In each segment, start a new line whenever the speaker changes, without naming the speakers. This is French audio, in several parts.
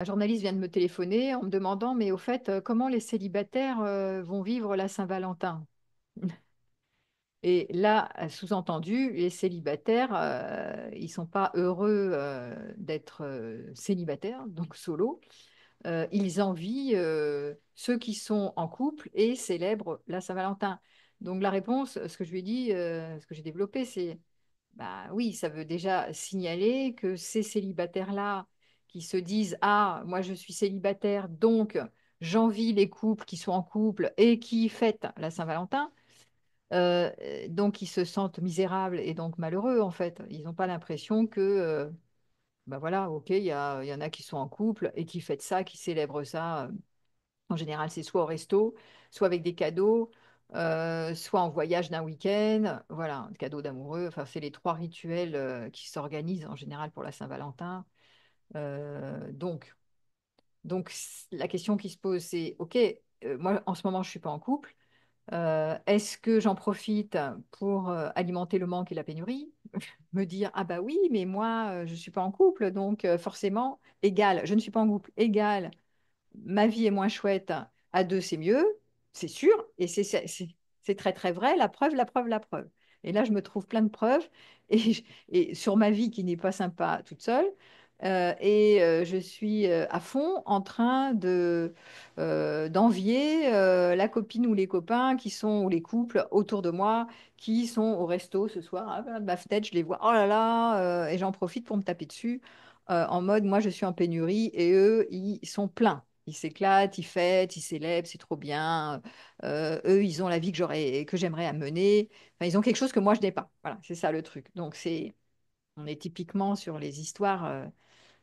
Un journaliste vient de me téléphoner en me demandant, mais au fait, comment les célibataires vont vivre la Saint-Valentin? Et là, sous-entendu, les célibataires, ils sont pas heureux d'être célibataires, donc solo. Ils envient ceux qui sont en couple et célèbrent la Saint-Valentin. Donc la réponse, ce que je lui ai dit, ce que j'ai développé, c'est bah oui, ça veut déjà signaler que ces célibataires-là qui se disent, ah, moi je suis célibataire, donc j'envie les couples qui sont en couple et qui fêtent la Saint-Valentin. Euh, donc ils se sentent misérables et donc malheureux en fait. Ils n'ont pas l'impression que, bah voilà, ok, il y en a qui sont en couple et qui fêtent ça, qui célèbrent ça. En général, c'est soit au resto, soit avec des cadeaux, soit en voyage d'un week-end. Voilà, cadeau d'amoureux. Enfin, c'est les trois rituels qui s'organisent en général pour la Saint-Valentin. Donc, la question qui se pose, c'est, OK, moi, en ce moment, je ne suis pas en couple. Est-ce que j'en profite pour alimenter le manque et la pénurie? Me dire, ah bah oui, mais moi, je ne suis pas en couple, donc forcément, égal, je ne suis pas en couple, égal, ma vie est moins chouette, à deux, c'est mieux, c'est sûr, et c'est très, très vrai, la preuve, la preuve, la preuve. Et là, je me trouve plein de preuves, et, et sur ma vie qui n'est pas sympa toute seule, je suis à fond en train d'envier la copine ou les copains qui sont, ou les couples autour de moi, qui sont au resto ce soir. Ah, voilà, ma fenêtre, je les vois, oh là là, et j'en profite pour me taper dessus, en mode, moi, je suis en pénurie, et eux, ils sont pleins. Ils s'éclatent, ils fêtent, ils célèbrent, c'est trop bien. Eux, ils ont la vie que j'aimerais amener. Enfin, ils ont quelque chose que moi, je n'ai pas. Voilà, c'est ça le truc. Donc, on est typiquement sur les histoires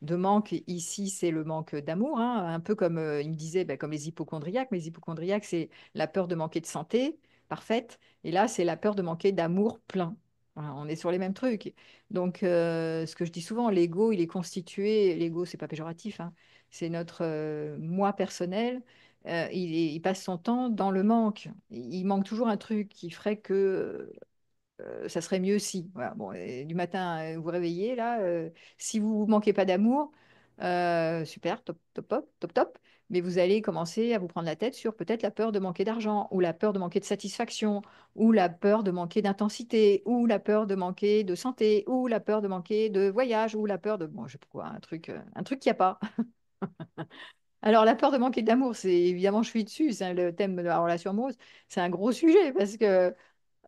de manque. Ici, c'est le manque d'amour, hein. Un peu comme il me disait, ben, comme les hypochondriaques. Mais les hypochondriaques, c'est la peur de manquer de santé parfaite. Et là, c'est la peur de manquer d'amour plein. Voilà, on est sur les mêmes trucs. Donc, ce que je dis souvent, l'ego, il est constitué. L'ego, c'est pas péjoratif, hein. C'est notre moi personnel. Il passe son temps dans le manque. Il manque toujours un truc qui ferait que ça serait mieux si. Voilà. Bon, et du matin, vous vous réveillez, là, si vous manquez pas d'amour, super, top, top, top, top, top. Mais vous allez commencer à vous prendre la tête sur peut-être la peur de manquer d'argent, ou la peur de manquer de satisfaction, ou la peur de manquer d'intensité, ou la peur de manquer de santé, ou la peur de manquer de voyage, ou la peur de, bon, je sais pas quoi, un truc qu'il n'y a pas. Alors, la peur de manquer d'amour, c'est évidemment, je suis dessus, c'est le thème de la relation amoureuse, c'est un gros sujet parce que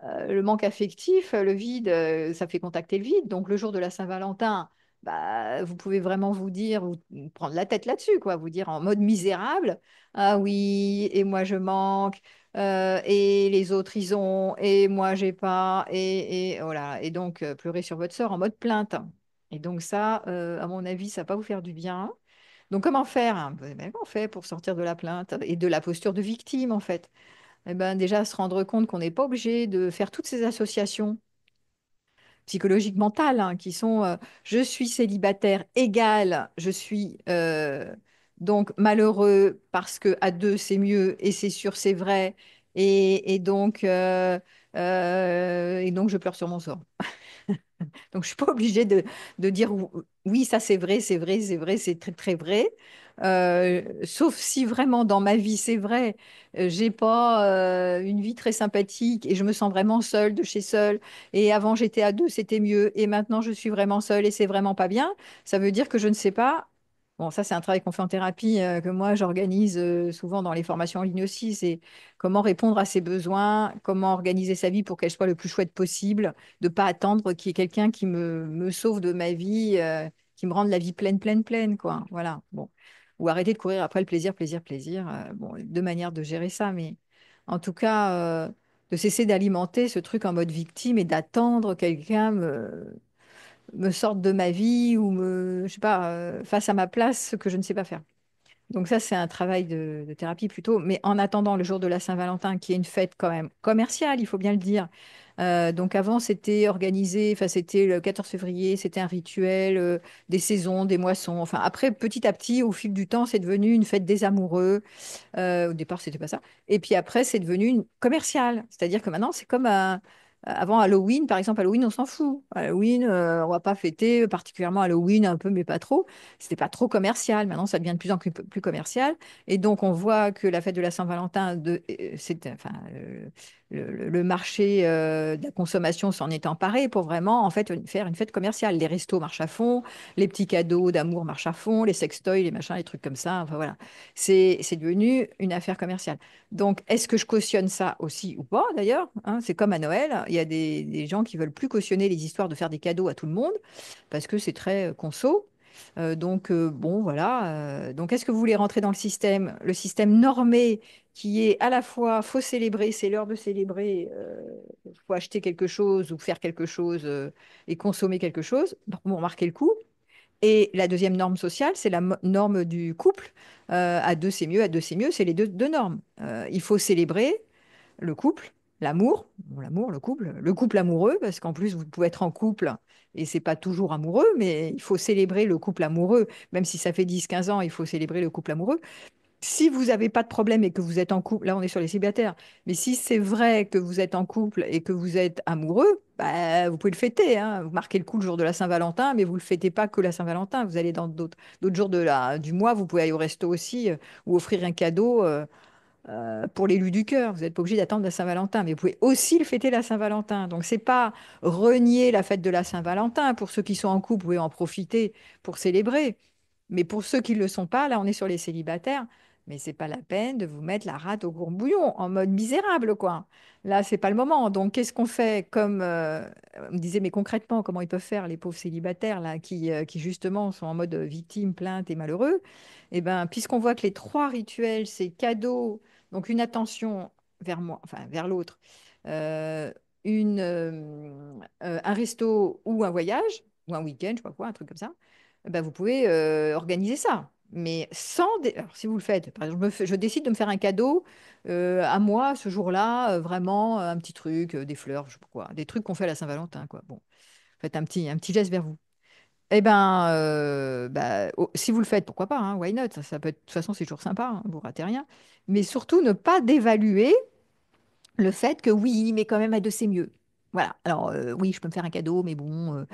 le manque affectif, le vide, ça fait contacter le vide. Donc, le jour de la Saint-Valentin, bah, vous pouvez vraiment vous dire, vous prendre la tête là-dessus, quoi, vous dire en mode misérable, ah oui, et moi je manque, et les autres ils ont, et moi j'ai pas, et voilà. Et donc, pleurer sur votre sort en mode plainte. Et donc, ça, à mon avis, ça va pas vous faire du bien. Donc, comment faire, hein? Ben, comment on fait pour sortir de la plainte et de la posture de victime, en fait? Eh ben, déjà, se rendre compte qu'on n'est pas obligé de faire toutes ces associations psychologiques mentales, hein, qui sont je suis célibataire égal, je suis donc malheureux parce que à deux c'est mieux et c'est sûr c'est vrai et donc je pleure sur mon sort. Donc, je suis pas obligée de dire oui, ça c'est vrai, c'est vrai, c'est vrai, c'est très très vrai. Sauf si vraiment dans ma vie c'est vrai, j'ai pas une vie très sympathique et je me sens vraiment seule de chez seule. Et avant j'étais à deux, c'était mieux. Et maintenant je suis vraiment seule et c'est vraiment pas bien. Ça veut dire que je ne sais pas. Bon, ça c'est un travail qu'on fait en thérapie, que moi j'organise souvent dans les formations en ligne aussi. C'est comment répondre à ses besoins, comment organiser sa vie pour qu'elle soit le plus chouette possible, de pas attendre qu'il y ait quelqu'un qui me sauve de ma vie, qui me rende la vie pleine, pleine, pleine, quoi. Voilà. Bon. Ou arrêter de courir après le plaisir, plaisir, plaisir. Bon, deux manières de gérer ça, mais en tout cas, de cesser d'alimenter ce truc en mode victime et d'attendre quelqu'un me sorte de ma vie ou je sais pas, fasse à ma place ce que je ne sais pas faire. Donc ça, c'est un travail de thérapie plutôt. Mais en attendant le jour de la Saint-Valentin, qui est une fête quand même commerciale, il faut bien le dire. Donc avant, c'était organisé, enfin c'était le 14 février, c'était un rituel, des saisons, des moissons. Enfin après, petit à petit, au fil du temps, c'est devenu une fête des amoureux. Au départ, c'était pas ça. Et puis après, c'est devenu une commerciale. C'est-à-dire que maintenant, c'est comme Avant Halloween, par exemple, Halloween, on s'en fout. Halloween, on va pas fêter, particulièrement Halloween, un peu, mais pas trop. C'était pas trop commercial. Maintenant, ça devient de plus en plus commercial. Et donc, on voit que la fête de la Saint-Valentin, enfin, le marché de la consommation s'en est emparé pour vraiment, en fait, faire une fête commerciale. Les restos marchent à fond, les petits cadeaux d'amour marchent à fond, les sextoys, les machins, les trucs comme ça. Enfin, voilà. C'est devenu une affaire commerciale. Donc, est-ce que je cautionne ça aussi ou pas d'ailleurs, hein? C'est comme à Noël, il y a des gens qui veulent plus cautionner les histoires de faire des cadeaux à tout le monde parce que c'est très conso. Bon, voilà. Donc, est-ce que vous voulez rentrer dans le système normé qui est à la fois faut célébrer, c'est l'heure de célébrer, faut acheter quelque chose ou faire quelque chose et consommer quelque chose pour marquer le coup. Et la deuxième norme sociale, c'est la norme du couple. À deux, c'est mieux, à deux, c'est mieux. C'est les deux normes. Il faut célébrer le couple, l'amour, bon, l'amour, le couple amoureux, parce qu'en plus, vous pouvez être en couple et c'est pas toujours amoureux, mais il faut célébrer le couple amoureux. Même si ça fait 10, 15 ans, il faut célébrer le couple amoureux. Si vous n'avez pas de problème et que vous êtes en couple, là on est sur les célibataires, mais si c'est vrai que vous êtes en couple et que vous êtes amoureux, bah, vous pouvez le fêter, hein. Vous marquez le coup le jour de la Saint-Valentin, mais vous ne le fêtez pas que la Saint-Valentin. Vous allez dans d'autres jours du mois, vous pouvez aller au resto aussi ou offrir un cadeau pour l'élu du cœur. Vous n'êtes pas obligé d'attendre la Saint-Valentin, mais vous pouvez aussi le fêter la Saint-Valentin. Donc c'est pas renier la fête de la Saint-Valentin. Pour ceux qui sont en couple, vous pouvez en profiter pour célébrer. Mais pour ceux qui ne le sont pas, là, on est sur les célibataires. Mais c'est pas la peine de vous mettre la rate au courbouillon en mode misérable, quoi. Là, c'est pas le moment. Donc, qu'est-ce qu'on fait comme on me disait, mais concrètement, comment ils peuvent faire les pauvres célibataires là, qui justement sont en mode victime, plainte et malheureux? Eh ben, puisqu'on voit que les trois rituels, c'est cadeau, donc une attention vers moi, enfin vers l'autre, euh, un resto ou un voyage ou un week-end, je sais pas quoi, un truc comme ça, ben, vous pouvez organiser ça. Mais alors, si vous le faites, par exemple, je décide de me faire un cadeau à moi ce jour-là, vraiment un petit truc, des fleurs, je sais pas quoi, des trucs qu'on fait à la Saint-Valentin, quoi. Bon, faites un petit geste vers vous. Eh ben, si vous le faites, pourquoi pas, hein, why not? Ça peut être, de toute façon, c'est toujours sympa, hein, vous ratez rien. Mais surtout, ne pas dévaluer le fait que oui, mais quand même à deux, c'est mieux. Voilà. Alors, oui, je peux me faire un cadeau, mais bon,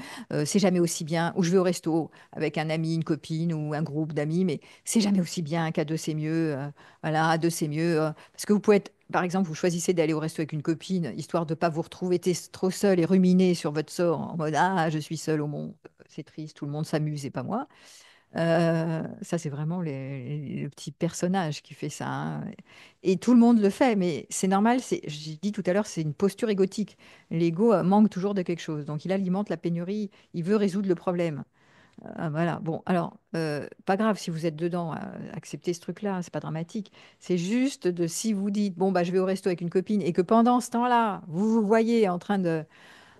c'est jamais aussi bien. Ou je vais au resto avec un ami, une copine ou un groupe d'amis, mais c'est jamais aussi bien qu'à deux, c'est mieux. Voilà, à deux, c'est mieux. Parce que vous pouvez être, par exemple, vous choisissez d'aller au resto avec une copine, histoire de ne pas vous retrouver trop seul et ruminer sur votre sort en mode, ah, je suis seul au monde. C'est triste, tout le monde s'amuse et pas moi. Ça, c'est vraiment le petit personnage qui fait ça, hein. Et tout le monde le fait, mais c'est normal. J'ai dit tout à l'heure, c'est une posture égotique. L'ego manque toujours de quelque chose. Donc, il alimente la pénurie. Il veut résoudre le problème. Voilà. Bon, alors, pas grave si vous êtes dedans. Acceptez ce truc-là, c'est pas dramatique. C'est juste de si vous dites, bon, bah, je vais au resto avec une copine et que pendant ce temps-là, vous vous voyez en train de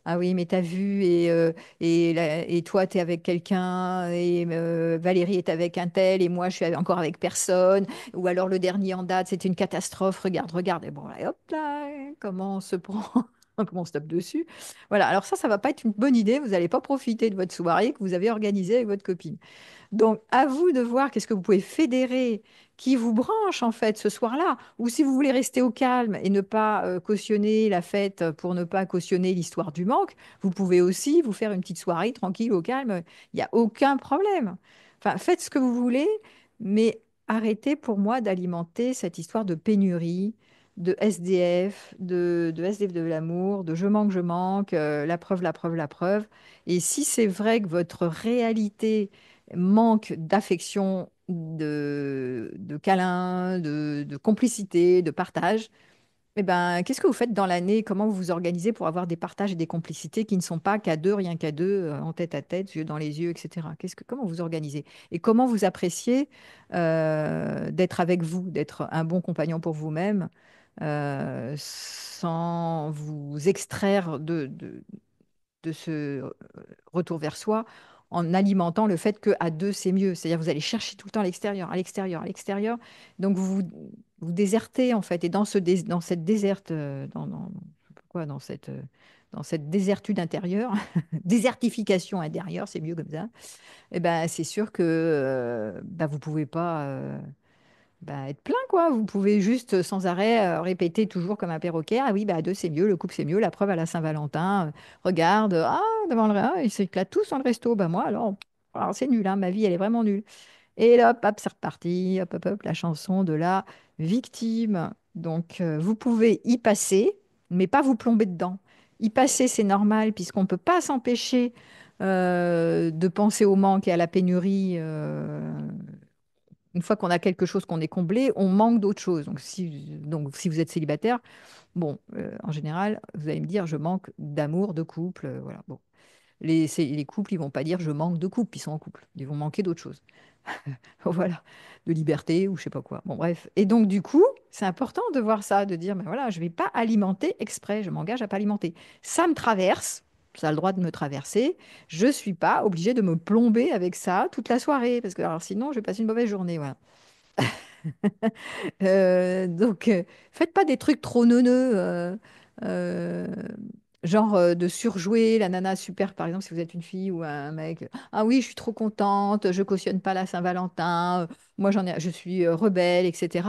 ah oui, mais t'as vu, et toi, t'es avec quelqu'un, et Valérie est avec un tel, et moi, je suis encore avec personne. Ou alors le dernier en date, c'était une catastrophe, regarde, regarde. Et bon, là, hop là, comment on se prend, comment on se tape dessus. Voilà, alors ça va pas être une bonne idée. Vous n'allez pas profiter de votre soirée que vous avez organisée avec votre copine. Donc, à vous de voir qu'est-ce que vous pouvez fédérer qui vous branche en fait ce soir-là. Ou si vous voulez rester au calme et ne pas cautionner la fête pour ne pas cautionner l'histoire du manque, vous pouvez aussi vous faire une petite soirée tranquille au calme. Il n'y a aucun problème. Enfin, faites ce que vous voulez, mais arrêtez pour moi d'alimenter cette histoire de pénurie, de SDF, de SDF de l'amour, de je manque, la preuve, la preuve, la preuve. Et si c'est vrai que votre réalité manque d'affection, de câlin, de complicité, de partage, eh ben, qu'est-ce que vous faites dans l'année? Comment vous vous organisez pour avoir des partages et des complicités qui ne sont pas qu'à deux, rien qu'à deux, en tête à tête, yeux dans les yeux, etc. Comment vous organisez? Et comment vous appréciez d'être avec vous, d'être un bon compagnon pour vous-même, sans vous extraire de ce retour vers soi en alimentant le fait qu'à deux, c'est mieux. C'est-à-dire vous allez chercher tout le temps à l'extérieur, à l'extérieur, à l'extérieur. Donc vous désertez en fait. Et dans cette déserte, je sais pas quoi, dans cette désertude intérieure, désertification intérieure, c'est mieux comme ça, et ben, c'est sûr que bah, vous pouvez pas. bah, être plein, quoi. Vous pouvez juste sans arrêt répéter toujours comme un perroquet. Ah oui, bah, à deux, c'est mieux, le couple, c'est mieux. La preuve à la Saint-Valentin. Regarde, ah, devant le ils s'éclatent tous dans le resto. Bah, moi, alors c'est nul, hein, ma vie, elle est vraiment nulle. Et là, hop, hop, c'est reparti. Hop, hop, hop, la chanson de la victime. Donc, vous pouvez y passer, mais pas vous plomber dedans. Y passer, c'est normal, puisqu'on ne peut pas s'empêcher de penser au manque et à la pénurie. Une fois qu'on a quelque chose qu'on est comblé, on manque d'autre chose. Donc si vous êtes célibataire, bon, en général, vous allez me dire, je manque d'amour, de couple. Voilà. Bon. Les couples, ils vont pas dire je manque de couple, ils sont en couple. Ils vont manquer d'autre chose. Voilà, de liberté ou je sais pas quoi. Bon, bref. Et donc, du coup, c'est important de voir ça, de dire, ben voilà, je vais pas alimenter exprès, je m'engage à pas alimenter. Ça me traverse, ça a le droit de me traverser. Je suis pas obligée de me plomber avec ça toute la soirée, parce que alors, sinon, je vais passer une mauvaise journée. Voilà. Donc, faites pas des trucs trop neuneux, euh, genre de surjouer la nana super, par exemple, si vous êtes une fille ou un mec. Ah oui, je suis trop contente, je cautionne pas la Saint-Valentin, moi je suis rebelle, etc.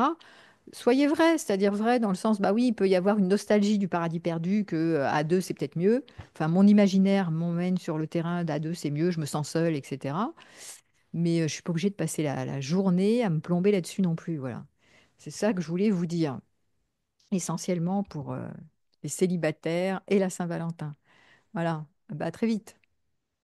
Soyez vrai, c'est-à-dire vrai dans le sens, bah oui, il peut y avoir une nostalgie du paradis perdu que à deux c'est peut-être mieux. Enfin, mon imaginaire m'emmène sur le terrain d'à deux c'est mieux, je me sens seule, etc. Mais je suis pas obligée de passer la journée à me plomber là-dessus non plus, voilà. C'est ça que je voulais vous dire, essentiellement pour les célibataires et la Saint-Valentin. Voilà, bah, à très vite.